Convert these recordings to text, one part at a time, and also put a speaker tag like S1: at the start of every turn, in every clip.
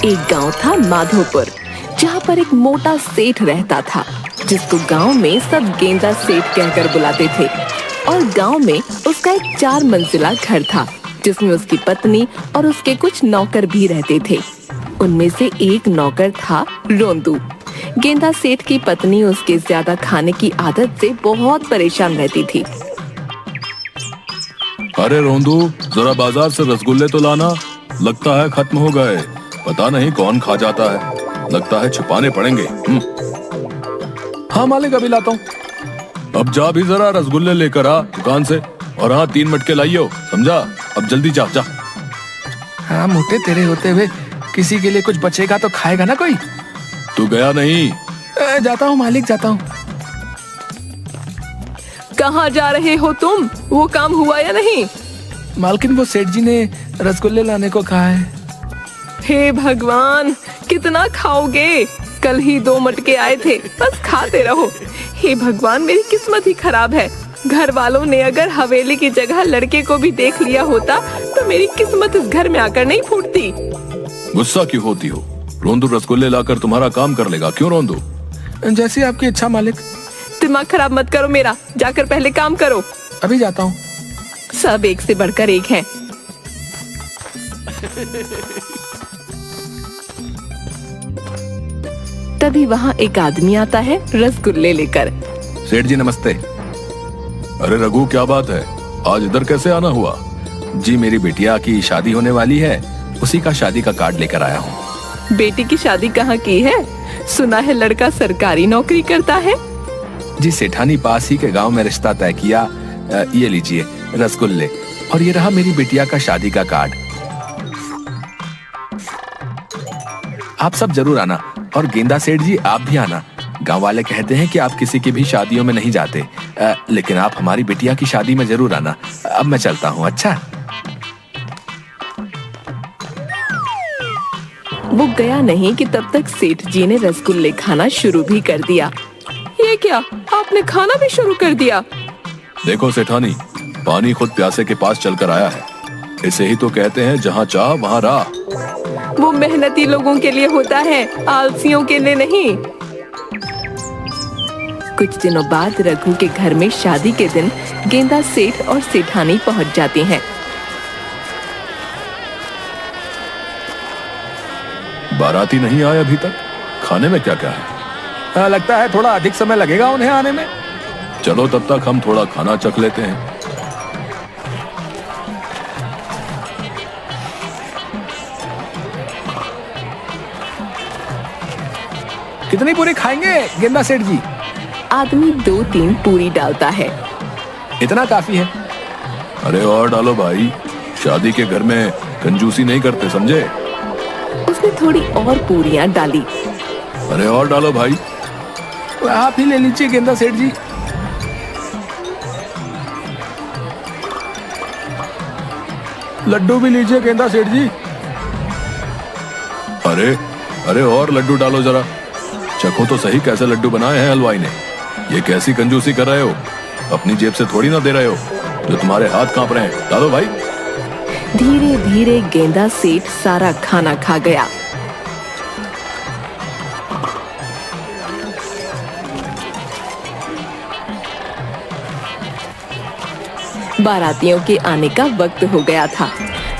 S1: एक गांव था माधोपुर, जहाँ पर एक मोटा सेठ रहता था, जिसको गांव में सब गेंदा सेठ कहकर बुलाते थे। और गांव में उसका एक 4 मंजिला घर था, जिसमें उसकी पत्नी और उसके कुछ नौकर भी रहते थे। उनमें से एक नौकर था रोंदू। गेंदा सेठ की पत्नी उसके ज्यादा खाने की आदत से बहुत परेशान रहती थी।
S2: अरे रोंदू, जरा बाजार से रसगुल्ले तो लाना, लगता है खत्म हो गए। पता नहीं कौन खा जाता है, लगता है छुपाने पड़ेंगे।
S3: हाँ मालिक, अभी लाता हूँ।
S2: अब जा भी जरा रसगुल्ले लेकर आ दुकान से, और हाँ 3 मटके लाइयो, समझा? अब जल्दी जा जा।
S3: हाँ मोटे, तेरे होते हुए किसी के लिए कुछ बचेगा तो खाएगा ना कोई।
S2: तू गया नहीं?
S3: जाता हूँ मालिक, जाता हूँ।
S1: कहाँ जा रहे हो तुम? वो काम हुआ या नहीं?
S3: मालकिन, वो सेठ जी ने रसगुल्ले लाने को कहा है।
S1: हे भगवान, कितना खाओगे? कल ही 2 मटके आए थे, बस खाते रहो। हे भगवान, मेरी किस्मत ही खराब है। घर वालों ने अगर हवेली की जगह लड़के को भी देख लिया होता तो मेरी किस्मत इस घर में आकर नहीं फूटती।
S2: गुस्सा क्यों होती हो? रोंदू रसगुल्ले लाकर तुम्हारा काम कर लेगा। क्यों रोंदू?
S3: जैसी आपकी इच्छा मालिक।
S1: दिमाग खराब मत करो मेरा, जाकर पहले काम करो।
S3: अभी जाता हूँ।
S1: सब एक से बढ़कर एक हैं। तभी वहाँ एक आदमी आता है रसगुल्ले लेकर।
S2: सेठ जी नमस्ते। अरे रघु, क्या बात है, आज इधर कैसे आना हुआ?
S3: जी, मेरी बिटिया की शादी होने वाली है, उसी का शादी का कार्ड लेकर आया हूँ।
S1: बेटी की शादी कहाँ की है? सुना है लड़का सरकारी नौकरी करता है।
S3: जी, सेठानी पास ही के गांव में रिश्ता तय किया। ये लीजिए रसगुल्ले, और ये रहा मेरी बिटिया का शादी का कार्ड। आप सब जरूर आना, और गेंदा सेठ जी आप भी आना। गांव वाले कहते हैं कि आप किसी की भी शादियों में नहीं जाते, लेकिन आप हमारी बिटिया की शादी में जरूर आना। अब मैं चलता हूँ। अच्छा।
S1: वो गया नहीं कि तब तक सेठ जी ने रसगुल्ले खाना शुरू भी कर दिया। ये क्या, आपने खाना भी शुरू कर दिया?
S2: देखो सेठानी, पानी खुद प्यासे के पास चलकर आया है। इसे ही तो कहते हैं जहाँ चाह वहाँ राह।
S1: वो मेहनती लोगों के लिए होता है, आलसियों के लिए नहीं। कुछ दिनों बाद रघु के घर में शादी के दिन गेंदा सेठ और सेठानी पहुंच जाते हैं।
S2: बाराती नहीं आए अभी तक। खाने में क्या क्या है?
S3: लगता है थोड़ा अधिक समय लगेगा उन्हें आने में।
S2: चलो तब तक हम थोड़ा खाना चख लेते हैं।
S3: कितनी पूरी खाएंगे गेंदा सेठ जी?
S1: आदमी 2-3 पूरी डालता है।
S3: इतना काफी है।
S2: अरे और डालो भाई, शादी के घर में कंजूसी नहीं करते, समझे?
S1: उसने थोड़ी और पूरियां डाली।
S2: अरे और डालो भाई।
S3: आप ही ले लीजिए गेंदा सेठ जी। लड्डू भी लीजिए गेंदा सेठ जी।
S2: अरे अरे और लड्डू डालो जरा, चखो तो सही कैसे लड्डू बनाए हैं हलवाई ने। ये कैसी कंजूसी कर रहे हो? अपनी जेब से थोड़ी ना दे रहे हो, जो तुम्हारे हाथ कांप रहे हैं। डालो भाई।
S1: धीरे धीरे गेंदा सेठ सारा खाना खा गया। बारातियों के आने का वक्त हो गया था।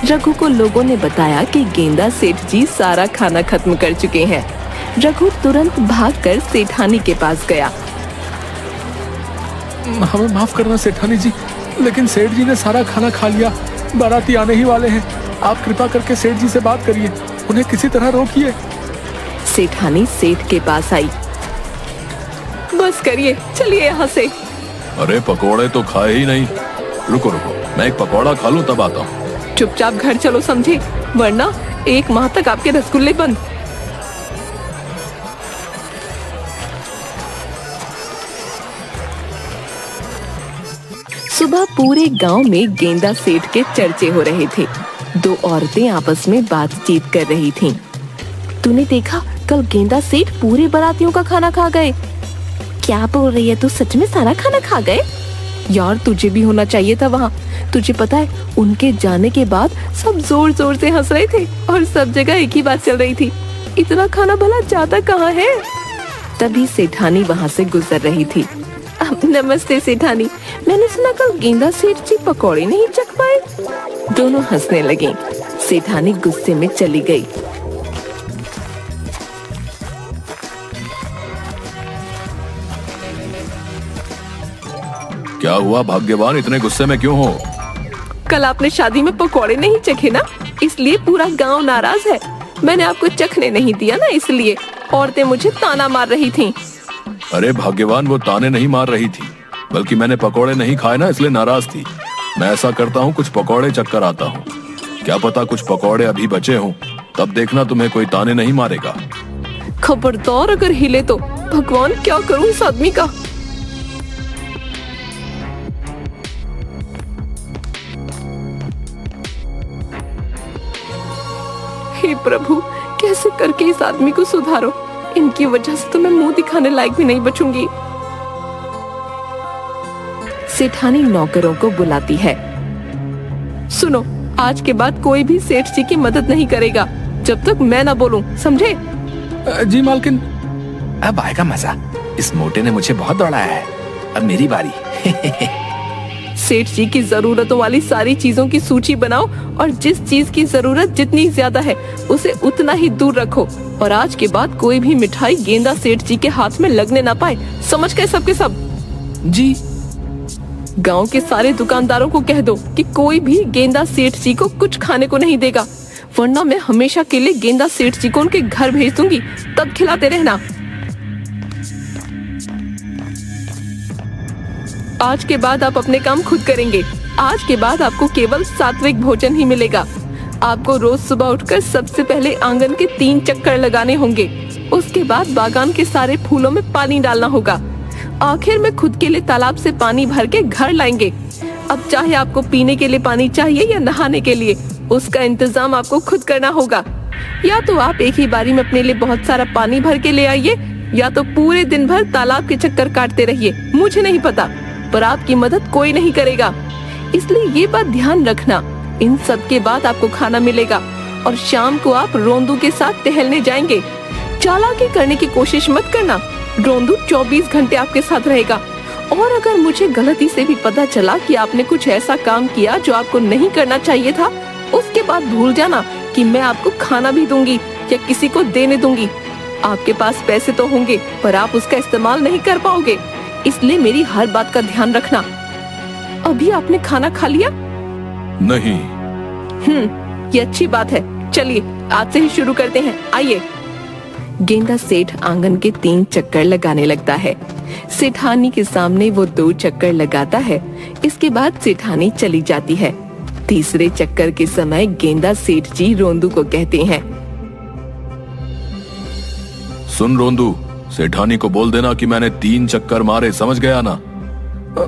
S1: रघु को लोगों ने बताया कि गेंदा सेठ जी सारा खाना खत्म कर चुके हैं। रघु तुरंत भागकर सेठानी के पास गया।
S3: हमें माफ करना सेठानी जी, लेकिन सेठ जी ने सारा खाना खा लिया। बाराती आने ही वाले हैं। आप कृपा करके सेठ जी से बात करिए, उन्हें किसी तरह रोकिए।
S1: सेठानी सेठ के पास आई। बस करिए, चलिए यहाँ से।
S2: अरे पकोड़े तो खाए ही नहीं। रुको रुको, मैं एक पकौड़ा खा लूं तब आता हूँ।
S1: चुपचाप घर चलो, समझे? वरना 1 माह तक आपके रसगुल्ले बंद। सुबह पूरे गांव में गेंदा सेठ के चर्चे हो रहे थे। 2 औरतें आपस में बातचीत कर रही थीं। तूने देखा, कल गेंदा सेठ पूरे बारातियों का खाना खा गए। क्या बोल रही है तू? सच में सारा खाना खा गए? यार तुझे भी होना चाहिए था वहाँ। तुझे पता है उनके जाने के बाद सब जोर जोर से हंस रहे थे और सब जगह एक ही बात चल रही थी, इतना खाना भला जाता कहाँ है। तभी सेठानी वहाँ से गुजर रही थी। नमस्ते सेठानी, मैंने सुना कल गेंदा सेठ जी पकौड़े नहीं चख पाए। दोनों हंसने लगे। सेठानी गुस्से में चली गई।
S2: क्या हुआ भाग्यवान, इतने गुस्से में क्यों हो?
S1: कल आपने शादी में पकौड़े नहीं चखे ना, इसलिए पूरा गांव नाराज है। मैंने आपको चखने नहीं दिया ना, इसलिए औरतें मुझे ताना मार रही थीं।
S2: अरे भाग्यवान, वो ताने नहीं मार रही थी, बल्कि मैंने पकौड़े नहीं खाए ना, इसलिए नाराज थी। मैं ऐसा करता हूँ, कुछ पकौड़े चक्कर आता हूँ। क्या पता कुछ पकौड़े अभी बचे हों, तब देखना तुम्हें कोई ताने नहीं मारेगा।
S1: खबरदार अगर हिले तो भगवान क्या करूं इस आदमी का। हे प्रभु, कैसे करके इस आदमी को सुधारो। इनकी वजह से तो मैं मुंह दिखाने लायक भी नहीं बचूंगी। सेठानी नौकरों को बुलाती है। सुनो, आज के बाद कोई भी सेठ जी की मदद नहीं करेगा जब तक मैं ना बोलूं, समझे?
S3: जी मालकिन। अब आएगा मजा। इस मोटे ने मुझे बहुत दौड़ाया है, अब मेरी बारी।
S1: सेठ जी की जरूरतों वाली सारी चीजों की सूची बनाओ और जिस चीज की जरूरत जितनी ज्यादा है उसे उतना ही दूर रखो। और आज के बाद कोई भी मिठाई गेंदा सेठ जी के हाथ में लगने ना पाए, समझ गए सबके सब?
S3: जी।
S1: गांव के सारे दुकानदारों को कह दो कि कोई भी गेंदा सेठ जी को कुछ खाने को नहीं देगा, वरना मैं हमेशा के लिए गेंदा सेठ जी को उनके घर भेज दूंगी, तब खिलाते रहना। आज के बाद आप अपने काम खुद करेंगे। आज के बाद आपको केवल सात्विक भोजन ही मिलेगा। आपको रोज सुबह उठकर सबसे पहले आंगन के 3 चक्कर लगाने होंगे। उसके बाद बागान के सारे फूलों में पानी डालना होगा। आखिर में खुद के लिए तालाब से पानी भर के घर लाएंगे। अब चाहे आपको पीने के लिए पानी चाहिए या नहाने के लिए, उसका इंतजाम आपको खुद करना होगा। या तो आप एक ही बारी में अपने लिए बहुत सारा पानी भर के ले आइए, या तो पूरे दिन भर तालाब के चक्कर काटते रहिए। मुझे नहीं पता, पर आपकी मदद कोई नहीं करेगा, इसलिए ये बात ध्यान रखना। इन सब के बाद आपको खाना मिलेगा और शाम को आप रोंदू के साथ टहलने जाएंगे। चालाकी करने की कोशिश मत करना, रोंदू 24 घंटे आपके साथ रहेगा। और अगर मुझे गलती से भी पता चला कि आपने कुछ ऐसा काम किया जो आपको नहीं करना चाहिए था, उसके बाद भूल जाना कि मैं आपको खाना भी दूंगी या किसी को देने दूंगी। आपके पास पैसे तो होंगे, पर आप उसका इस्तेमाल नहीं कर पाओगे, इसलिए मेरी हर बात का ध्यान रखना। अभी आपने खाना खा लिया?
S2: नहीं।
S1: ये अच्छी बात है। चलिए आज से ही शुरू करते हैं, आइए। गेंदा सेठ आंगन के 3 चक्कर लगाने लगता है। सेठानी के सामने वो 2 चक्कर लगाता है। इसके बाद सेठानी चली जाती है। तीसरे चक्कर के समय गेंदा सेठ जी रोंदू को कहते हैं,
S2: सुन रोंदू, सेठानी को बोल देना कि मैंने 3 चक्कर मारे, समझ गया ना?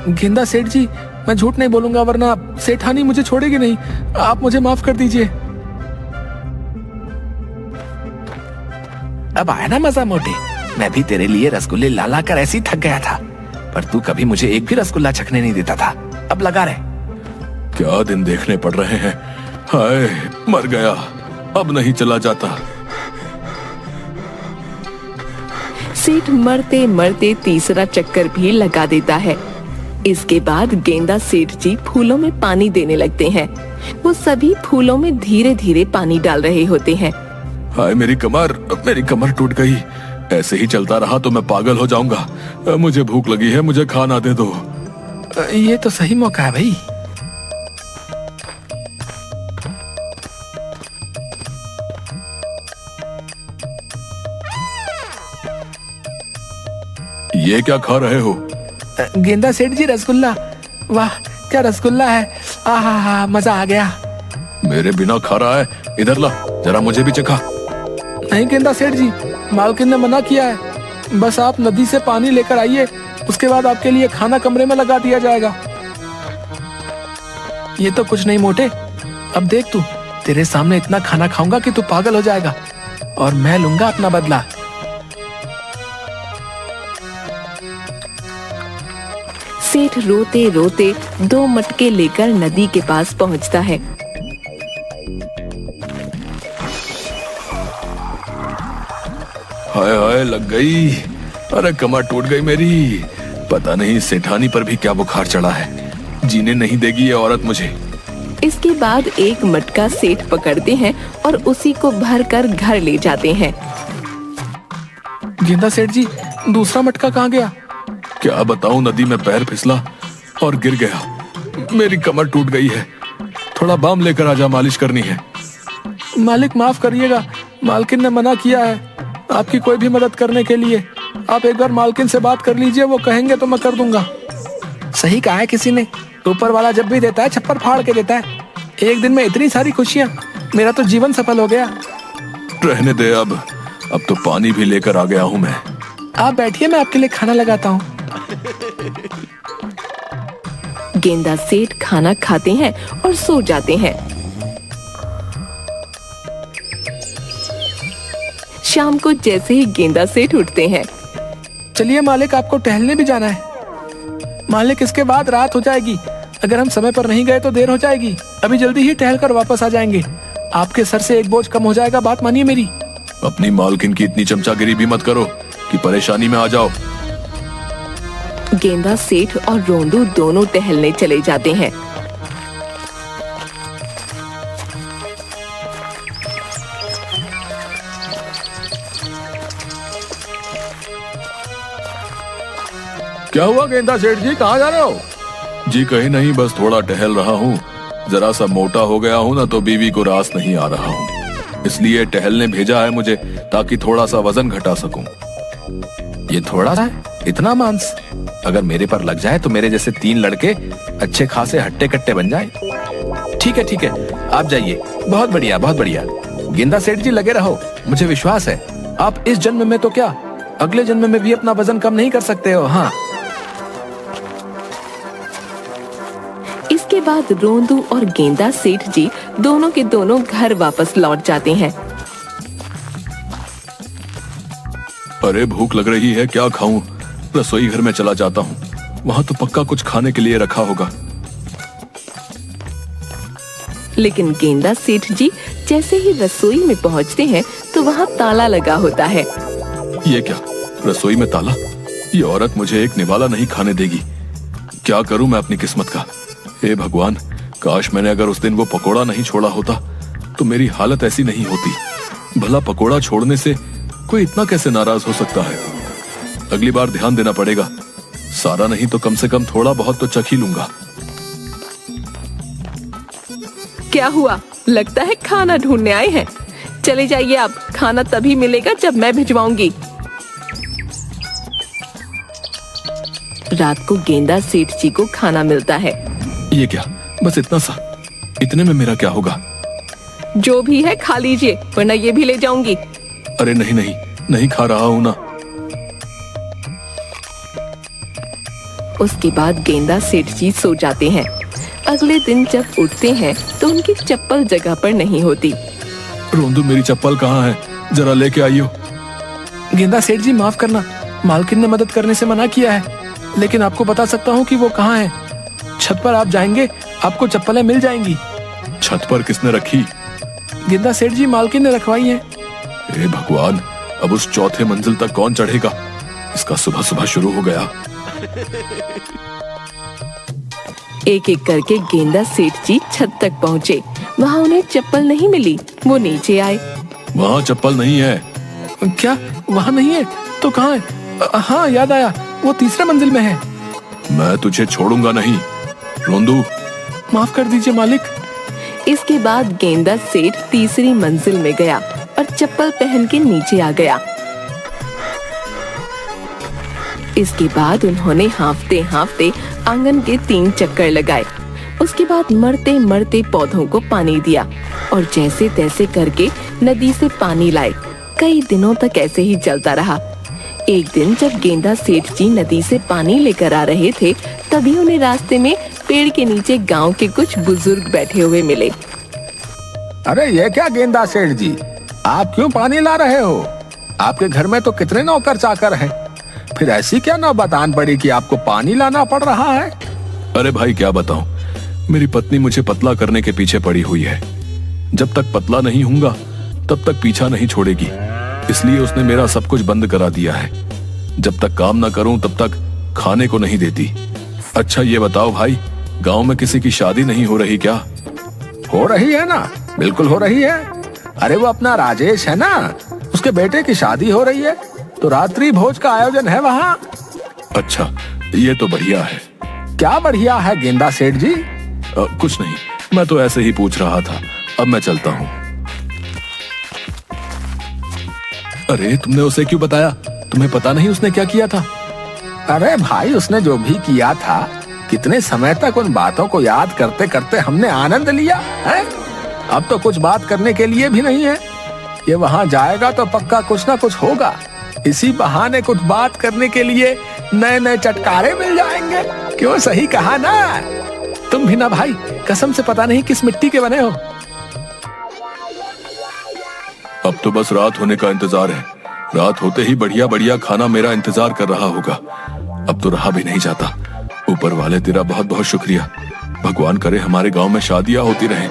S3: गेंदा सेठ जी, मैं झूठ नहीं बोलूंगा, वरना सेठानी मुझे छोड़ेगी नहीं। आप मुझे माफ कर दीजिए। अब आया ना मजा मोटे। मैं भी तेरे लिए रसगुल्ले ला ला कर ऐसे ही थक गया था, पर तू कभी मुझे एक भी रसगुल्ला चखने नहीं देता था। अब लगा रहे।
S2: क्या दिन देखने पड़ रहे हैं। हाय, मर गया, अब नहीं चला जाता।
S1: सेठ मरते मरते तीसरा चक्कर भी लगा देता है। इसके बाद गेंदा सेठ जी फूलों में पानी देने लगते हैं। वो सभी फूलों में धीरे धीरे पानी डाल रहे होते हैं।
S2: हाय, मेरी कमर टूट गई। ऐसे ही चलता रहा तो मैं पागल हो जाऊंगा। मुझे भूख लगी है, मुझे खाना दे दो।
S3: ये तो सही मौका है भाई।
S2: ये क्या खा रहे हो?
S3: गेंदा सेठ जी, रसगुल्ला। वाह, क्या रसगुल्ला है। आहा, मजा आ गया।
S2: मेरे बिना खा रहा है, इधर ला, जरा मुझे भी चखा।
S3: नहीं गेंदा सेठ जी, मालकिन ने मना किया है। बस आप नदी से पानी लेकर आइए, उसके बाद आपके लिए खाना कमरे में लगा दिया जाएगा। ये तो कुछ नहीं मोटे। अब देख तू, तेरे सामने इतना खाना खाऊंगा कि तू पागल हो जाएगा, और मैं लूंगा अपना बदला।
S1: सेठ रोते रोते 2 मटके लेकर नदी के पास पहुंचता है।
S2: हाय हाय, लग गई। अरे कमर टूट गई मेरी। पता नहीं सेठानी पर भी क्या बुखार चढ़ा है, जीने नहीं देगी ये औरत मुझे।
S1: इसके बाद एक मटका सेठ पकड़ते हैं और उसी को भरकर घर ले जाते हैं।
S3: गेंदा सेठ जी, दूसरा मटका कहाँ गया?
S2: क्या बताऊं, नदी में पैर फिसला और गिर गया। मेरी कमर टूट गई है। थोड़ा बाम लेकर आजा, मालिश करनी है।
S3: मालिक माफ करिएगा, मालकिन ने मना किया है आपकी कोई भी मदद करने के लिए। आप एक बार मालकिन से बात कर लीजिए, वो कहेंगे तो मैं कर दूंगा। सही कहा है किसी ने, ऊपर वाला जब भी देता है छप्पर फाड़ के देता है। एक दिन में इतनी सारी खुशियां, मेरा तो जीवन सफल हो गया।
S2: रहने दे, अब तो पानी भी लेकर आ गया हूं मैं।
S3: आप बैठिए, मैं आपके लिए खाना लगाता हूँ।
S1: गेंदा सेठ खाना खाते हैं और सो जाते हैं। शाम को जैसे ही गेंदा सेठ उठते हैं,
S3: चलिए मालिक, आपको टहलने भी जाना है। मालिक, इसके बाद रात हो जाएगी। अगर हम समय पर नहीं गए तो देर हो जाएगी। अभी जल्दी ही टहल कर वापस आ जाएंगे। आपके सर से एक बोझ कम हो जाएगा, बात मानिए मेरी।
S2: अपनी मालकिन की इतनी चमचागिरी भी मत करो कि परेशानी में आ जाओ।
S1: गेंदा सेठ और रोंदू दोनों टहलने चले जाते हैं।
S2: क्या हुआ गेंदा सेठ जी, कहाँ जा रहे हो? जी कहीं नहीं, बस थोड़ा टहल रहा हूँ। जरा सा मोटा हो गया हूँ ना, तो बीवी को रास नहीं आ रहा हूँ, इसलिए टहलने भेजा है मुझे, ताकि थोड़ा सा वजन घटा सकूं।
S3: ये थोड़ा सा है? इतना मांस अगर मेरे पर लग जाए तो मेरे जैसे 3 लड़के अच्छे खासे हट्टे कट्टे बन जाए। ठीक है, आप जाइए। बहुत बढ़िया, बहुत बढ़िया। गेंदा सेठ जी, लगे रहो, मुझे विश्वास है आप इस जन्म में तो क्या, अगले जन्म में भी अपना वजन कम नहीं कर सकते हो। हाँ।
S1: इसके बाद रोंदू और गेंदा सेठ जी दोनों के दोनों घर वापस लौट जाते हैं।
S2: अरे भूख लग रही है, क्या खाऊं? रसोई घर में चला जाता हूँ, वहाँ तो पक्का कुछ खाने के लिए रखा होगा।
S1: लेकिन गेंदा सेठ जी जैसे ही रसोई में पहुँचते हैं तो वहाँ ताला लगा होता है।
S2: ये क्या, रसोई में ताला? ये औरत मुझे एक निवाला नहीं खाने देगी। क्या करूं मैं अपनी किस्मत का? हे भगवान, काश मैंने अगर उस दिन वो पकोड़ा नहीं छोड़ा होता तो मेरी हालत ऐसी नहीं होती। भला पकोड़ा छोड़ने से कोई इतना कैसे नाराज हो सकता है? अगली बार ध्यान देना पड़ेगा। सारा नहीं तो कम से कम थोड़ा बहुत तो चख ही लूंगा।
S1: क्या हुआ, लगता है खाना ढूंढने आए हैं। चले जाइए, आप खाना तभी मिलेगा जब मैं भिजवाऊंगी। रात को गेंदा सेठ जी को खाना मिलता है।
S2: ये क्या, बस इतना सा? इतने में मेरा क्या होगा?
S1: जो भी है खा लीजिए, वरना ये भी ले जाऊंगी।
S2: अरे नहीं, नहीं खा रहा हूं ना।
S1: उसके बाद गेंदा सेठ जी सो जाते हैं। अगले दिन जब उठते हैं तो उनकी चप्पल जगह पर नहीं होती।
S2: रोंदू, मेरी चप्पल कहाँ है? जरा लेके आइयो।
S3: गेंदा सेठ जी, माफ करना, मालकिन ने मदद करने से मना किया है, लेकिन आपको बता सकता हूँ कि वो कहाँ है। छत पर आप जाएंगे, आपको चप्पलें मिल जाएंगी।
S2: छत पर किसने रखी?
S3: गेंदा सेठ जी, मालकिन ने रखवाई है।
S2: हे भगवान, अब उस चौथे मंजिल तक कौन चढ़ेगा? इसका सुबह सुबह शुरू हो गया।
S1: एक एक करके गेंदा सेठ जी छत तक पहुँचे। वहाँ उन्हें चप्पल नहीं मिली। वो नीचे आए।
S2: वहाँ चप्पल नहीं है।
S3: क्या, वहाँ नहीं है? तो कहाँ है? हाँ, याद आया, वो तीसरे मंजिल में है।
S2: मैं तुझे छोड़ूंगा नहीं। रोंदू,
S3: माफ कर दीजिए मालिक।
S1: इसके बाद गेंदा सेठ तीसरी मंजिल में गया और चप्पल पहन के नीचे आ गया। इसके बाद उन्होंने हांफते हांफते आंगन के 3 चक्कर लगाए। उसके बाद मरते मरते पौधों को पानी दिया और जैसे तैसे करके नदी से पानी लाए। कई दिनों तक ऐसे ही चलता रहा। एक दिन जब गेंदा सेठ जी नदी से पानी लेकर आ रहे थे, तभी उन्हें रास्ते में पेड़ के नीचे गांव के कुछ बुजुर्ग बैठे हुए मिले।
S3: अरे ये क्या गेंदा सेठ जी, आप क्यों पानी ला रहे हो? आपके घर में तो कितने नौकर चाकर हैं, फिर ऐसी क्या नौबत आन पड़ी कि आपको पानी लाना पड़ रहा है?
S2: अरे भाई क्या बताऊं, मेरी पत्नी मुझे पतला करने के पीछे पड़ी हुई है। जब तक पतला नहीं होऊंगा तब तक पीछा नहीं छोड़ेगी, इसलिए उसने मेरा सब कुछ बंद करा दिया है। जब तक काम ना करूं तब तक खाने को नहीं देती। अच्छा ये बताओ भाई, गांव में किसी की शादी नहीं हो रही क्या?
S3: हो रही है ना, बिल्कुल हो रही है। अरे वो अपना राजेश है ना, उसके बेटे की शादी हो रही है, तो रात्रि भोज का आयोजन है वहाँ।
S2: अच्छा ये तो बढ़िया है।
S3: क्या बढ़िया है गेंदा सेठ जी?
S2: कुछ नहीं, मैं तो ऐसे ही पूछ रहा था। अब मैं चलता हूँ। अरे तुमने उसे क्यों बताया? तुम्हें पता नहीं उसने क्या किया था?
S3: अरे भाई उसने जो भी किया था, कितने समय तक उन बातों को याद करते करते हमने आनंद लिया है। अब तो कुछ बात करने के लिए भी नहीं है। ये वहाँ जाएगा तो पक्का कुछ ना कुछ होगा। इसी बहाने कुछ बात करने के लिए नए नए चटकारे मिल जाएंगे। क्यों, सही कहा ना? तुम भी ना भाई, कसम से पता नहीं किस मिट्टी के बने हो।
S2: अब तो बस रात होने का इंतजार है। रात होते ही बढ़िया बढ़िया खाना मेरा इंतजार कर रहा होगा। अब तो रहा भी नहीं जाता। ऊपर वाले तेरा बहुत बहुत शुक्रिया। भगवान करे हमारे गांव में शादियां होती रहें।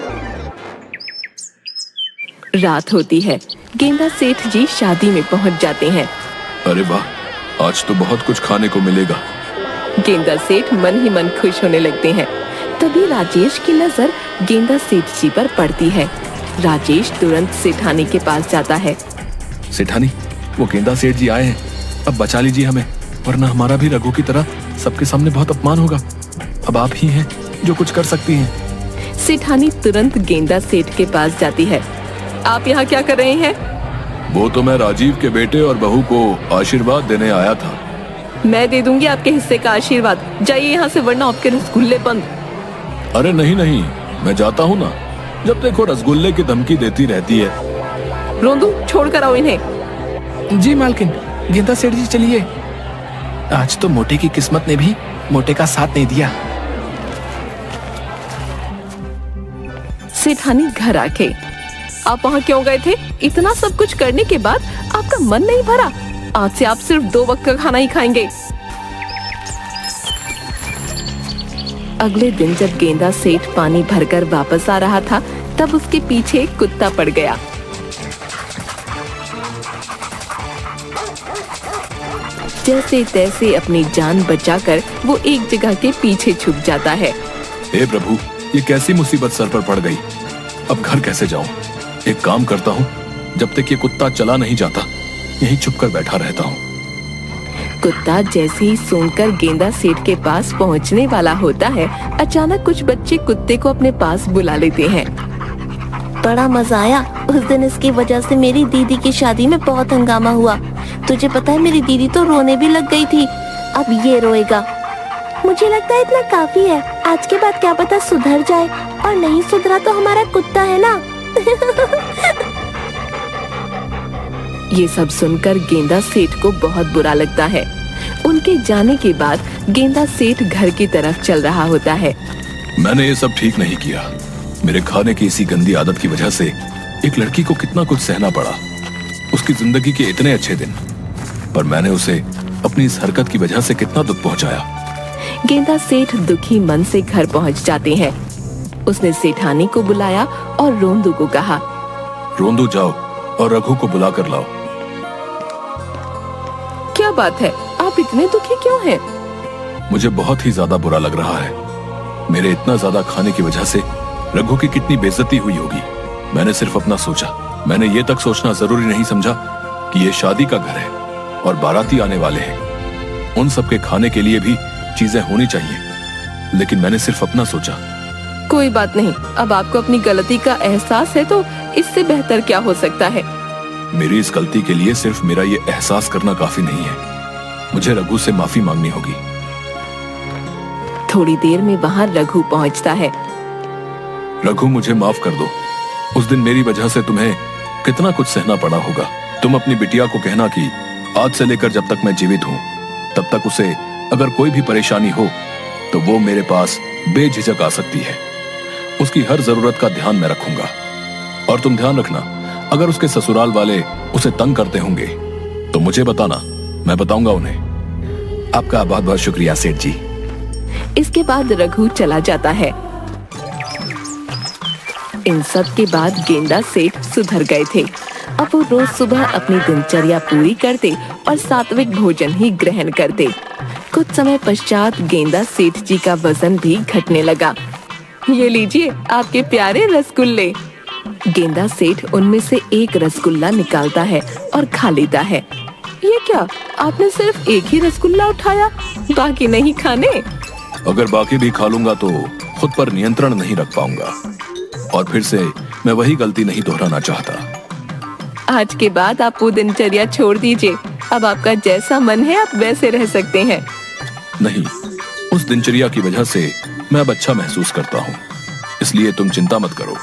S1: रात होती है। गेंदा सेठ जी शादी में पहुंच जाते हैं।
S2: अरे वाह, आज तो बहुत कुछ खाने को मिलेगा।
S1: गेंदा सेठ मन ही मन खुश होने लगते हैं। तभी राजेश की नजर गेंदा सेठ जी पर पड़ती है। राजेश तुरंत सेठानी के पास जाता है।
S3: सेठानी, वो गेंदा सेठ जी आए हैं, अब बचा लीजिए हमें, वरना हमारा भी रघु की तरह सबके सामने बहुत अपमान होगा। अब आप ही हैं जो कुछ कर सकती हैं।
S1: सेठानी तुरंत गेंदा सेठ के पास जाती है। आप यहाँ क्या कर रहे हैं?
S2: वो तो मैं राजीव के बेटे और बहू को आशीर्वाद देने आया था।
S1: मैं दे दूंगी आपके हिस्से का आशीर्वाद। जाइए यहाँ से, वरना आपके रसगुल्ले बंद।
S2: अरे नहीं नहीं, मैं जाता हूँ ना। जब देखो रसगुल्ले की धमकी देती रहती है।
S1: रोंदू, छोड़ कर आओ इन्हें।
S3: जी मालकिन। गेंदा सेठ जी चलिए, आज तो मोटे की किस्मत ने भी मोटे का साथ नहीं दिया।
S1: सेठानी घर आके, आप वहाँ क्यों गए थे? इतना सब कुछ करने के बाद आपका मन नहीं भरा? आज से आप सिर्फ 2 वक्त का खाना ही खाएंगे। अगले दिन जब गेंदा सेठ पानी भरकर वापस आ रहा था, तब उसके पीछे एक कुत्ता पड़ गया। जैसे तैसे अपनी जान बचाकर वो एक जगह के पीछे छुप जाता है।
S2: हे प्रभु, ये कैसी मुसीबत सर पर पड़ गई। अब घर कैसे जाऊं? एक काम करता हूँ, जब तक ये कुत्ता चला नहीं जाता यहीं छुप कर बैठा रहता हूँ।
S1: कुत्ता जैसे ही सूंघकर गेंदा सेठ के पास पहुँचने वाला होता है, अचानक कुछ बच्चे कुत्ते को अपने पास बुला लेते हैं।
S4: बड़ा मजा आया। उस दिन इसकी वजह से मेरी दीदी की शादी में बहुत हंगामा हुआ। तुझे पता है, मेरी दीदी तो रोने भी लग गई थी। अब ये रोएगा। मुझे लगता है इतना काफी है। आज के बाद क्या पता सुधर जाए, और नहीं सुधरा तो हमारा कुत्ता है ना।
S1: ये सब सुनकर गेंदा सेठ को बहुत बुरा लगता है। उनके जाने के बाद गेंदा सेठ घर की तरफ चल रहा होता है।
S2: मैंने ये सब ठीक नहीं किया। मेरे खाने की इसी गंदी आदत की वजह से एक लड़की को कितना कुछ सहना पड़ा। उसकी जिंदगी के इतने अच्छे दिन, पर मैंने उसे अपनी इस हरकत की वजह से कितना दुख पहुंचाया।
S1: गेंदा सेठ दुखी मन से घर पहुंच जाते हैं। उसने सेठानी को बुलाया और रोंदू को कहा,
S2: रोंदू जाओ और रघु को बुला कर लाओ।
S1: क्या बात है, आप इतने दुखी क्यों हैं?
S2: मुझे बहुत ही ज्यादा बुरा लग रहा है। मेरे इतना ज्यादा खाने की वजह से रघु की कितनी बेइज्जती हुई होगी। मैंने सिर्फ अपना सोचा। मैंने ये तक सोचना जरूरी नहीं समझा कि ये शादी का घर है और बाराती आने वाले हैं। उन सब के खाने के लिए भी चीजें होनी चाहिए, लेकिन मैंने सिर्फ अपना सोचा।
S1: कोई बात नहीं, अब आपको अपनी गलती का एहसास है तो इससे बेहतर क्या हो सकता है।
S2: मेरी इस गलती के लिए सिर्फ मेरा ये एहसास करना काफी नहीं है। मुझे रघु से माफी मांगनी होगी।
S1: थोड़ी देर में वहाँ रघु पहुँचता है।
S2: रघु, मुझे माफ कर दो। उस दिन मेरी वजह से तुम्हें कितना कुछ सहना पड़ा होगा। तुम अपनी बिटिया को कहना कि आज से लेकर जब तक मैं जीवित हूँ तब तक उसे अगर कोई भी परेशानी हो तो वो मेरे पास बेझिझक आ सकती है। उसकी हर जरूरत का ध्यान मैं रखूंगा। और तुम ध्यान रखना, अगर उसके ससुराल वाले उसे तंग करते होंगे तो मुझे बताना, मैं बताऊंगा उन्हें।
S3: आपका बहुत बहुत शुक्रिया सेठ जी।
S1: इसके बाद रघु चला जाता है। इन सब के बाद गेंदा सेठ सुधर गए थे। अब वो रोज सुबह अपनी दिनचर्या पूरी करते और सात्विक भोजन ही ग्रहण करते। कुछ समय पश्चात गेंदा सेठ जी का वजन भी घटने लगा। ये लीजिए आपके प्यारे रसगुल्ले। गेंदा सेठ उनमें से एक रसगुल्ला निकालता है और खा लेता है। ये क्या, आपने सिर्फ एक ही रसगुल्ला उठाया, बाकी नहीं खाने?
S2: अगर बाकी भी खा लूंगा तो खुद पर नियंत्रण नहीं रख पाऊंगा और फिर से मैं वही गलती नहीं दोहराना चाहता।
S1: आज के बाद आप वो दिनचर्या छोड़ दीजिए। अब आपका जैसा मन है आप वैसे रह सकते हैं।
S2: नहीं, उस दिनचर्या की वजह से मैं अब अच्छा महसूस करता हूँ, इसलिए तुम चिंता मत करो।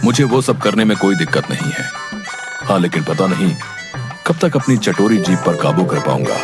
S2: मुझे वो सब करने में कोई दिक्कत नहीं है। हाँ, लेकिन पता नहीं कब तक अपनी चटोरी जीभ पर काबू कर पाऊंगा।